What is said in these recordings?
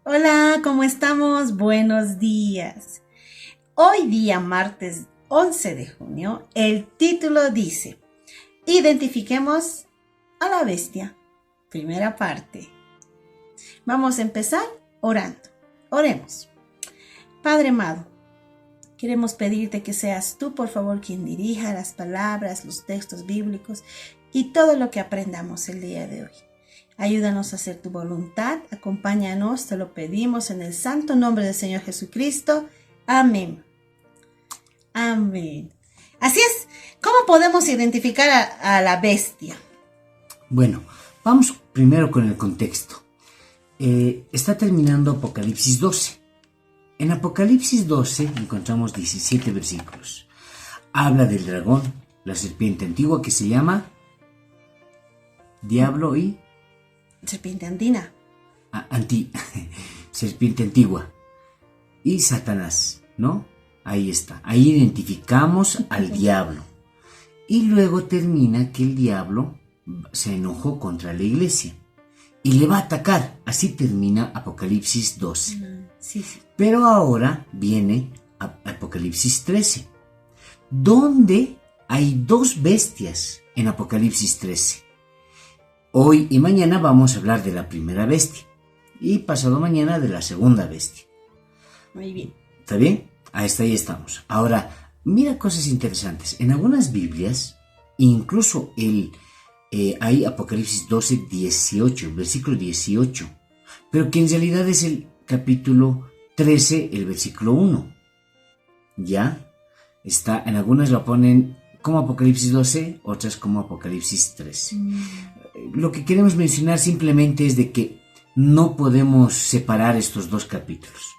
Hola, ¿cómo estamos? Buenos días. Hoy día, martes 11 de junio, el título dice, identifiquemos a la bestia. Primera parte. Vamos a empezar orando. Oremos. Padre amado, queremos pedirte que seas tú, por favor, quien dirija las palabras, los textos bíblicos y todo lo que aprendamos el día de hoy. Ayúdanos a hacer tu voluntad, acompáñanos, te lo pedimos en el santo nombre del Señor Jesucristo. Amén. Amén. Así es, ¿cómo podemos identificar a la bestia? Bueno, vamos primero con el contexto. Está terminando Apocalipsis 12. En Apocalipsis 12 encontramos 17 versículos. Habla del dragón, la serpiente antigua que se llama Diablo y... Serpiente andina. Serpiente antigua y Satanás, ¿no? Ahí está. Ahí identificamos al diablo. Y luego termina que el diablo se enojó contra la iglesia y le va a atacar. Así termina Apocalipsis 12. Sí. Pero ahora viene Apocalipsis 13, donde hay dos bestias en Apocalipsis 13. Hoy y mañana vamos a hablar de la primera bestia y pasado mañana de la segunda bestia. Muy bien. ¿Está bien? Ahí estamos. Ahora, mira cosas interesantes. En algunas Biblias, incluso hay Apocalipsis 12, 18, versículo 18, pero que en realidad es el capítulo 13, el versículo 1. ¿Ya? Está, en algunas lo ponen como Apocalipsis 12, otras como Apocalipsis 13. Lo que queremos mencionar simplemente es de que no podemos separar estos dos capítulos.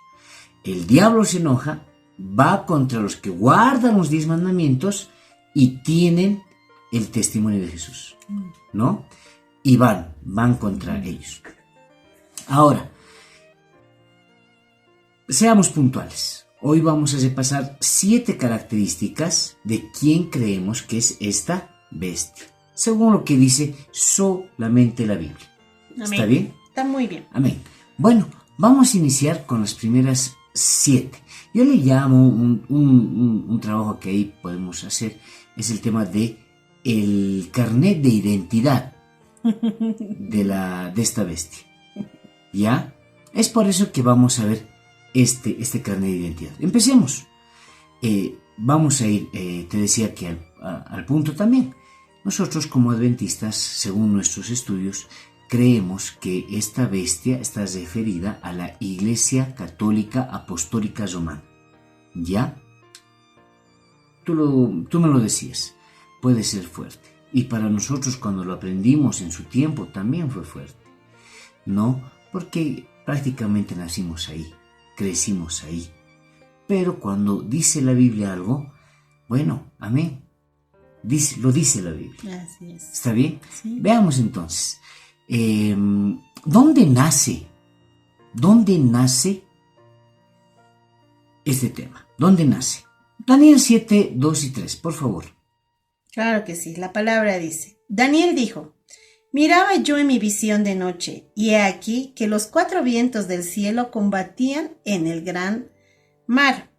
El diablo se enoja, va contra los que guardan los 10 mandamientos y tienen el testimonio de Jesús, ¿no? Y van contra ellos. Ahora, seamos puntuales. Hoy vamos a repasar 7 características de quién creemos que es esta bestia, según lo que dice solamente la Biblia. Amén. ¿Está bien? Está muy bien. Amén. Bueno, vamos a iniciar con las primeras 7. Yo le llamo un trabajo que ahí podemos hacer, es el tema de el carnet de identidad de esta bestia. ¿Ya? Es por eso que vamos a ver este carnet de identidad. Empecemos. Vamos a ir, te decía que al punto también. Nosotros como adventistas, según nuestros estudios, creemos que esta bestia está referida a la Iglesia Católica Apostólica Romana. ¿Ya? Tú me lo decías, puede ser fuerte. Y para nosotros cuando lo aprendimos en su tiempo también fue fuerte. ¿No? Porque prácticamente nacimos ahí, crecimos ahí. Pero cuando dice la Biblia algo, bueno, amén. Lo dice la Biblia. Así es. ¿Está bien? Sí. Veamos entonces. ¿Dónde nace? ¿Dónde nace este tema? ¿Dónde nace? Daniel 7, 2 y 3, por favor. Claro que sí. La palabra dice, Daniel dijo, miraba yo en mi visión de noche, y he aquí que los 4 vientos del cielo combatían en el gran mar,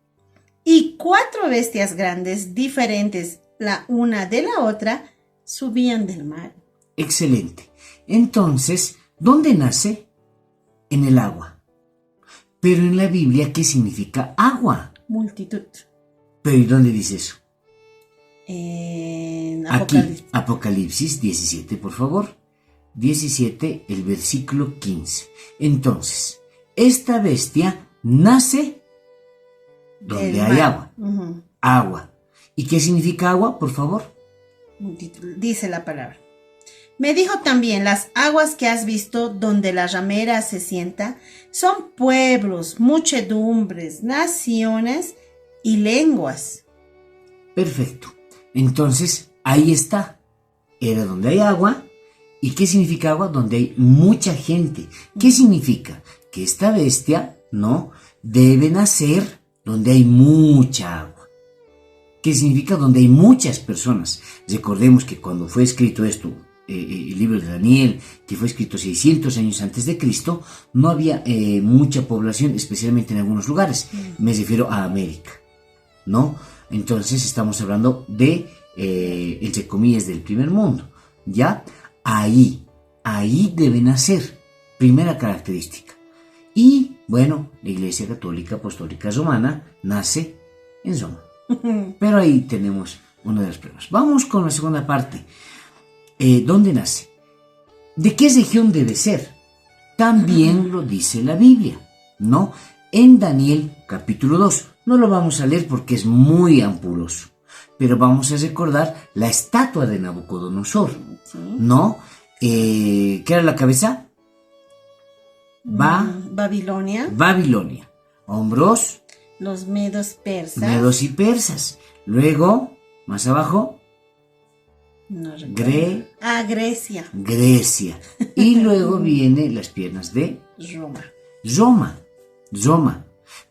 y 4 bestias grandes, diferentes la una de la otra, subían del mar. Excelente. Entonces, ¿dónde nace? En el agua. Pero en la Biblia, ¿qué significa agua? Multitud. ¿Pero y dónde dice eso? En Aquí, Apocalipsis 17, por favor. 17, el versículo 15. Entonces, esta bestia nace donde hay agua. Uh-huh. Agua. ¿Y qué significa agua, por favor? Dice la palabra. Me dijo también, las aguas que has visto donde la ramera se sienta son pueblos, muchedumbres, naciones y lenguas. Perfecto. Entonces, ahí está. Era donde hay agua. ¿Y qué significa agua? Donde hay mucha gente. ¿Qué significa? Que esta bestia, ¿no? Debe nacer donde hay mucha agua. ¿Qué significa? Donde hay muchas personas. Recordemos que cuando fue escrito esto el libro de Daniel, que fue escrito 600 años antes de Cristo, no había mucha población, especialmente en algunos lugares. Me refiero a América, ¿no? Entonces estamos hablando de, entre comillas, del primer mundo, ¿ya? Ahí debe nacer, primera característica. Y, bueno, la Iglesia Católica Apostólica Romana nace en Roma. Pero ahí tenemos una de las pruebas. Vamos con la segunda parte. ¿Dónde nace? ¿De qué región debe ser? También lo dice la Biblia, ¿no? En Daniel capítulo 2. No lo vamos a leer porque es muy ampuloso, pero vamos a recordar la estatua de Nabucodonosor, ¿no? ¿Qué era la cabeza? Babilonia. Babilonia. Hombros. Los medos persas. Medos y persas. Luego, más abajo. No recuerdo. Grecia. Grecia. Y luego vienen las piernas de Roma.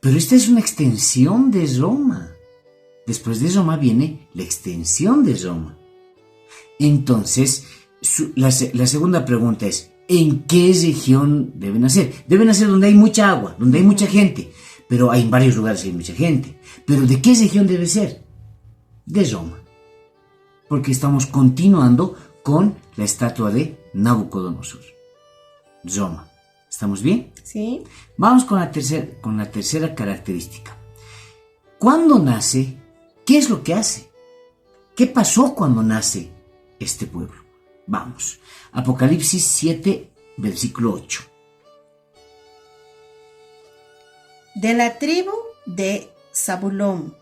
Pero esta es una extensión de Roma. Después de Roma viene la extensión de Roma. Entonces, la segunda pregunta es, ¿en qué región debe nacer? Debe nacer donde hay mucha agua, donde hay mucha gente. Pero hay en varios lugares hay mucha gente. ¿Pero de qué región debe ser? De Roma. Porque estamos continuando con la estatua de Nabucodonosor. Roma. ¿Estamos bien? Sí. Vamos con la tercera característica. ¿Cuándo nace? ¿Qué es lo que hace? ¿Qué pasó cuando nace este pueblo? Vamos. Apocalipsis 7, versículo 8. De la tribu de Zabulón,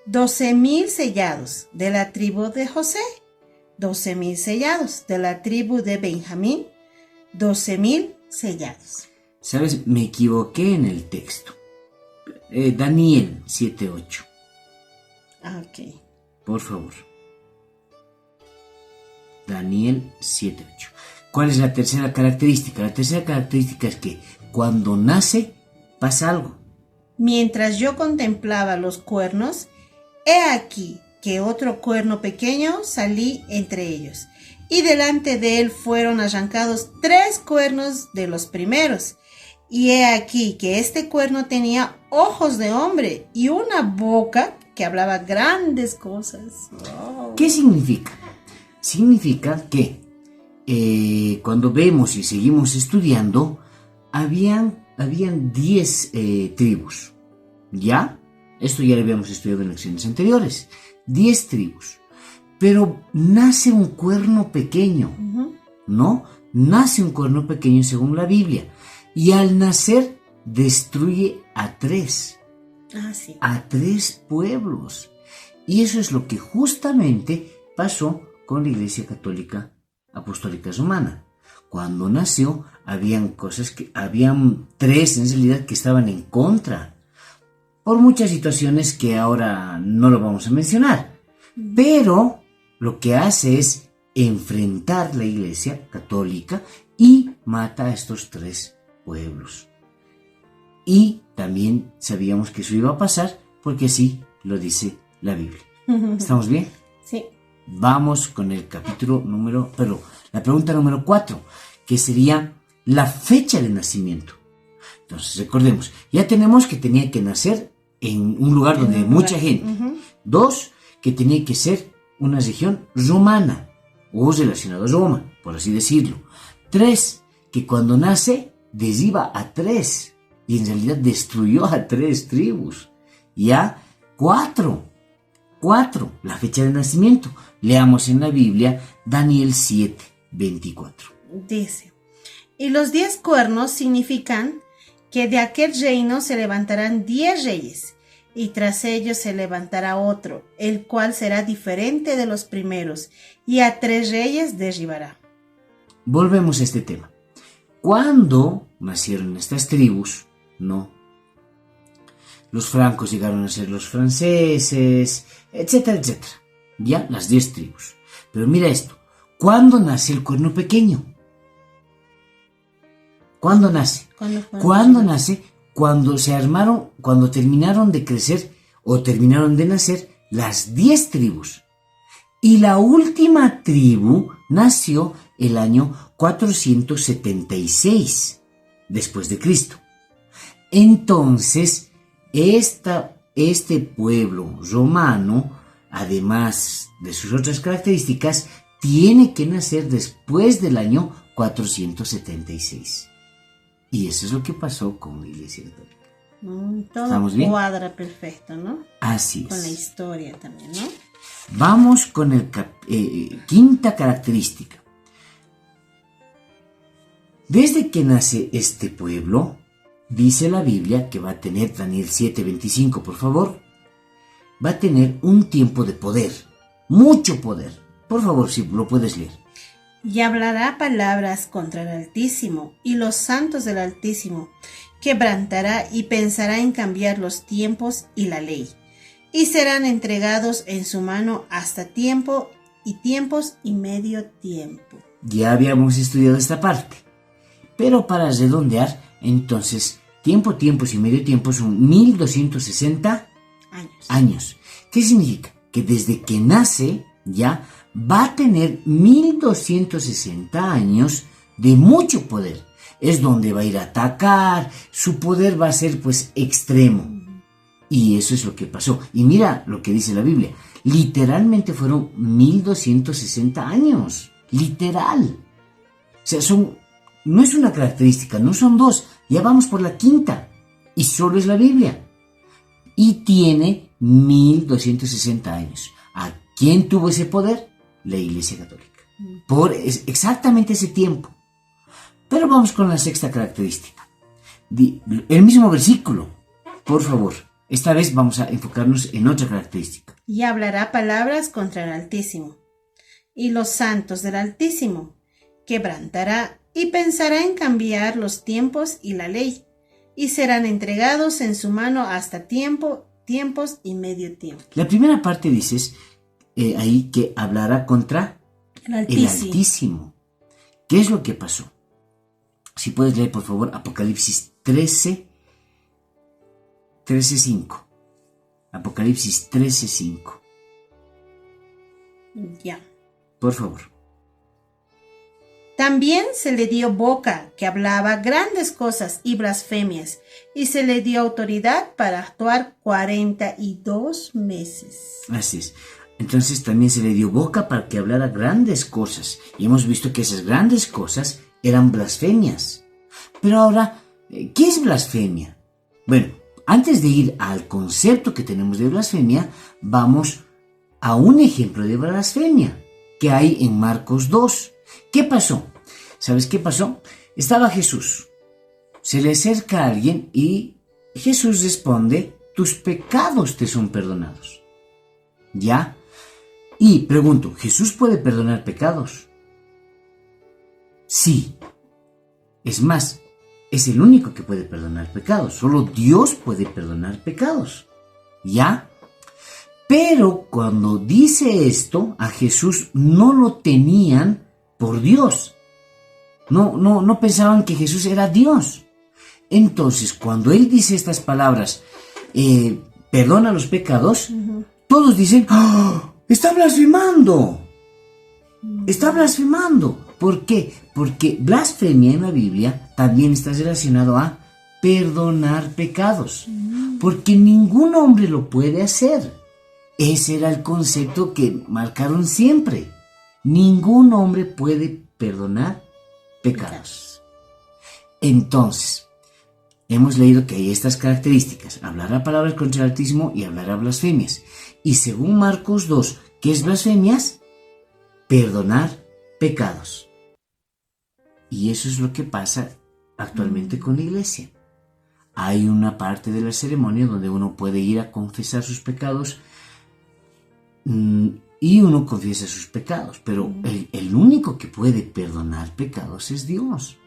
12,000 sellados. De la tribu de José, 12,000 sellados. De la tribu de Benjamín, 12,000 sellados. ¿Sabes? Me equivoqué en el texto. Daniel 7:8. Ok. Por favor. Daniel 7:8. ¿Cuál es la tercera característica? La tercera característica es que cuando nace pasa algo. Mientras yo contemplaba los cuernos, he aquí que otro cuerno pequeño salí entre ellos, y delante de él fueron arrancados 3 cuernos de los primeros. Y he aquí que este cuerno tenía ojos de hombre y una boca que hablaba grandes cosas. Wow. ¿Qué significa? Significa que cuando vemos y seguimos estudiando, habían 10 tribus. ¿Ya? Esto ya lo habíamos estudiado en lecciones anteriores. 10 tribus. Pero nace un cuerno pequeño, ¿no? Nace un cuerno pequeño según la Biblia. Y al nacer destruye a 3. Sí. A 3 pueblos. Y eso es lo que justamente pasó con la Iglesia Católica Apostólica Romana. Cuando nació, habían 3 en realidad que estaban en contra. Por muchas situaciones que ahora no lo vamos a mencionar. Pero lo que hace es enfrentar la Iglesia Católica y mata a estos 3 pueblos. Y también sabíamos que eso iba a pasar porque así lo dice la Biblia. ¿Estamos bien? Sí. Vamos con el la pregunta número 4, que sería la fecha de nacimiento. Entonces, recordemos, ya tenemos que tenía que nacer en un lugar donde hay mucha gente. 2, que tenía que ser una región romana o relacionada a Roma, por así decirlo. 3, que cuando nace derriba a 3 y en realidad destruyó a 3 tribus. Ya. 4, la fecha de nacimiento. Leamos en la Biblia Daniel 7:24. Dice, y los 10 cuernos significan que de aquel reino se levantarán 10 reyes, y tras ellos se levantará otro, el cual será diferente de los primeros, y a 3 reyes derribará. Volvemos a este tema. ¿Cuándo nacieron estas tribus? No. Los francos llegaron a ser los franceses, etcétera, etcétera. Ya, las 10 tribus. Pero mira esto. ¿Cuándo nace el cuerno pequeño? ¿Cuándo nace? ¿Cuándo nace? Cuando terminaron de crecer o terminaron de nacer las 10 tribus. Y la última tribu nació el año 476 después de Cristo. Entonces, este pueblo romano, además de sus otras características, tiene que nacer después del año 476. Y eso es lo que pasó con la Iglesia Católica. Todo ¿Estamos bien? cuadra perfecto, ¿no? Así es. Con la historia también, ¿no? Vamos con el quinta característica. Desde que nace este pueblo, dice la Biblia que va a tener, Daniel 7:25, por favor, va a tener un tiempo de poder, mucho poder. Por favor, si lo puedes leer. Y hablará palabras contra el Altísimo y los santos del Altísimo, quebrantará y pensará en cambiar los tiempos y la ley, y serán entregados en su mano hasta tiempo y tiempos y medio tiempo. Ya habíamos estudiado esta parte, pero para redondear, entonces, tiempo, tiempos y medio tiempo son 1260 años. ¿Qué significa? Que desde que nace ya va a tener 1260 años de mucho poder. Es donde va a ir a atacar, su poder va a ser pues extremo. Y eso es lo que pasó. Y mira lo que dice la Biblia. Literalmente fueron 1260 años. Literal. O sea, no es una característica, no son dos. Ya vamos por la quinta. Y solo es la Biblia. Y tiene 1260 años. ¿A quién tuvo ese poder? La Iglesia Católica. Por exactamente ese tiempo. Pero vamos con la sexta característica. El mismo versículo, por favor. Esta vez vamos a enfocarnos en otra característica. Y hablará palabras contra el Altísimo y los santos del Altísimo. Quebrantará y pensará en cambiar los tiempos y la ley, y serán entregados en su mano hasta tiempos y medio tiempo. La primera parte dices ahí que hablará contra el Altísimo. ¿Qué es lo que pasó? Si puedes leer, por favor, Apocalipsis 13:5. Apocalipsis 13:5. Ya. Por favor. También se le dio boca que hablaba grandes cosas y blasfemias, y se le dio autoridad para actuar 42 meses. Así es. Entonces también se le dio boca para que hablara grandes cosas. Y hemos visto que esas grandes cosas eran blasfemias. Pero ahora, ¿qué es blasfemia? Bueno, antes de ir al concepto que tenemos de blasfemia, vamos a un ejemplo de blasfemia que hay en Marcos 2. ¿Qué pasó? ¿Sabes qué pasó? Estaba Jesús. Se le acerca a alguien y Jesús responde, tus pecados te son perdonados. ¿Ya? Y pregunto, ¿Jesús puede perdonar pecados? Sí. Es más, es el único que puede perdonar pecados. Solo Dios puede perdonar pecados. ¿Ya? Pero cuando dice esto, a Jesús no lo tenían por Dios. No pensaban que Jesús era Dios. Entonces, cuando Él dice estas palabras, perdona los pecados, todos dicen, ¡oh! ¡Está blasfemando! ¡Está blasfemando! ¿Por qué? Porque blasfemia en la Biblia también está relacionado a perdonar pecados. Porque ningún hombre lo puede hacer. Ese era el concepto que marcaron siempre. Ningún hombre puede perdonar pecados. Entonces, hemos leído que hay estas características. Hablará palabras contra el Altísimo y hablará blasfemias. Y según Marcos 2, ¿qué es blasfemias? Perdonar pecados. Y eso es lo que pasa actualmente con la iglesia. Hay una parte de la ceremonia donde uno puede ir a confesar sus pecados y uno confiesa sus pecados, pero el único que puede perdonar pecados es Dios.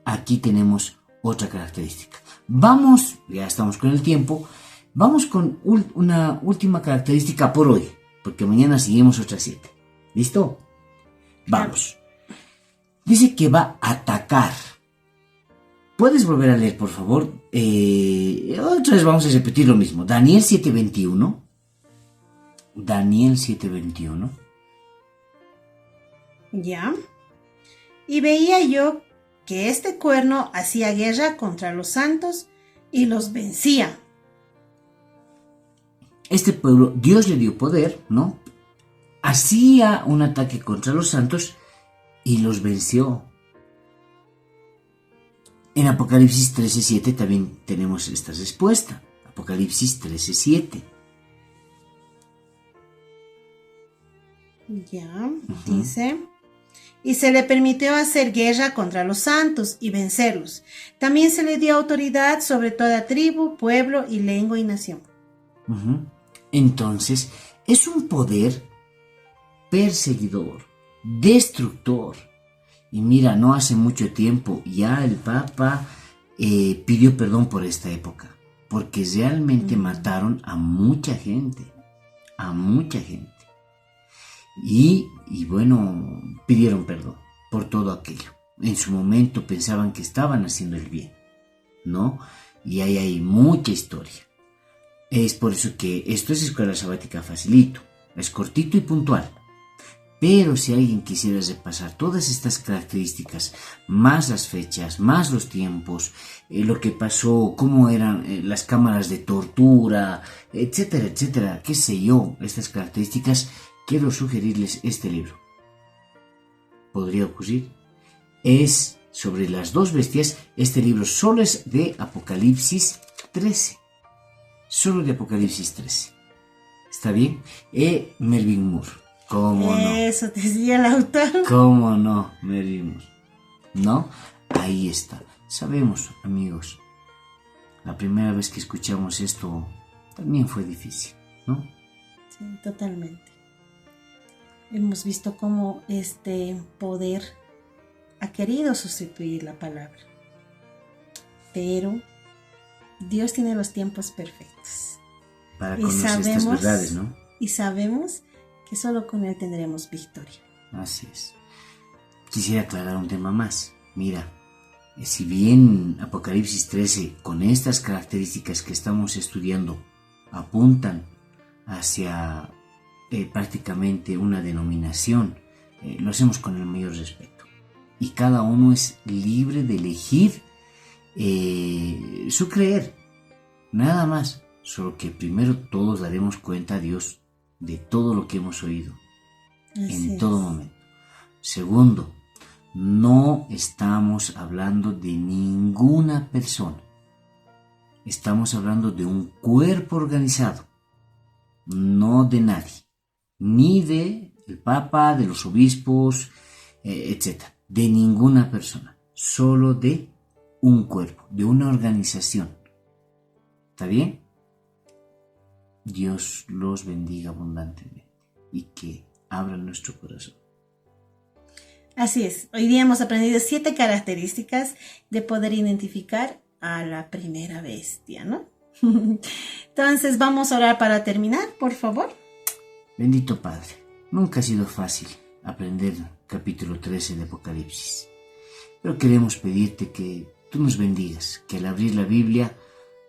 Aquí tenemos otra característica. Vamos, ya estamos con el tiempo, vamos con una última característica por hoy, porque mañana seguimos otras 7. ¿Listo? Vamos. Dice que va a atacar. ¿Puedes volver a leer, por favor? Otra vez vamos a repetir lo mismo. Daniel 7:21. Daniel 7:21. Ya. Y veía yo que este cuerno hacía guerra contra los santos y los vencía. Este pueblo, Dios le dio poder, ¿no? Hacía un ataque contra los santos y los venció. En Apocalipsis 13:7 también tenemos esta respuesta. Apocalipsis 13:7. Ya, dice. Y se le permitió hacer guerra contra los santos y vencerlos. También se le dio autoridad sobre toda tribu, pueblo y lengua y nación. Entonces, es un poder perseguidor, destructor. Y mira, no hace mucho tiempo ya el Papa pidió perdón por esta época, porque realmente mataron a mucha gente, a mucha gente. Y bueno, pidieron perdón por todo aquello. En su momento pensaban que estaban haciendo el bien, ¿no? Y ahí hay mucha historia. Es por eso que esto es Escuela Sabática Facilito, es cortito y puntual. Pero si alguien quisiera repasar todas estas características, más las fechas, más los tiempos, lo que pasó, cómo eran las cámaras de tortura, etcétera, etcétera, qué sé yo, estas características, quiero sugerirles este libro. ¿Podría ocurrir? Es sobre las dos bestias. Este libro solo es de Apocalipsis 13. Solo de Apocalipsis 13. ¿Está bien? Melvin Moore. ¿Cómo no? Eso te decía el autor. ¿Cómo no, Melvin Moore? ¿No? Ahí está. Sabemos, amigos, la primera vez que escuchamos esto también fue difícil, ¿no? Sí, totalmente. Hemos visto cómo este poder ha querido sustituir la palabra. Pero Dios tiene los tiempos perfectos. Para conocer estas verdades, ¿no? Y sabemos que solo con Él tendremos victoria. Así es. Quisiera aclarar un tema más. Mira, si bien Apocalipsis 13, con estas características que estamos estudiando, apuntan hacia prácticamente una denominación, lo hacemos con el mayor respeto. Y cada uno es libre de elegir su creer. Nada más. Solo que primero todos daremos cuenta a Dios de todo lo que hemos oído. Así en todo momento. Segundo, no estamos hablando de ninguna persona. Estamos hablando de un cuerpo organizado. No de nadie. Ni de el Papa, de los obispos, etc. De ninguna persona. Solo de un cuerpo, de una organización. ¿Está bien? Dios los bendiga abundantemente y que abra nuestro corazón. Así es. Hoy día hemos aprendido 7 características de poder identificar a la primera bestia, ¿no? Entonces vamos a orar para terminar, por favor. Bendito Padre, nunca ha sido fácil aprender capítulo 13 de Apocalipsis, pero queremos pedirte que tú nos bendigas, que al abrir la Biblia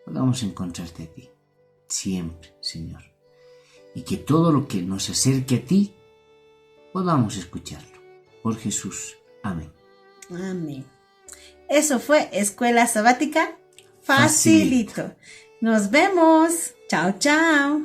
podamos encontrarte a ti. Siempre, Señor, y que todo lo que nos acerque a ti podamos escucharlo. Por Jesús. Amén. Amén. Eso fue Escuela Sabática Facilito. Nos vemos. Chao, chao.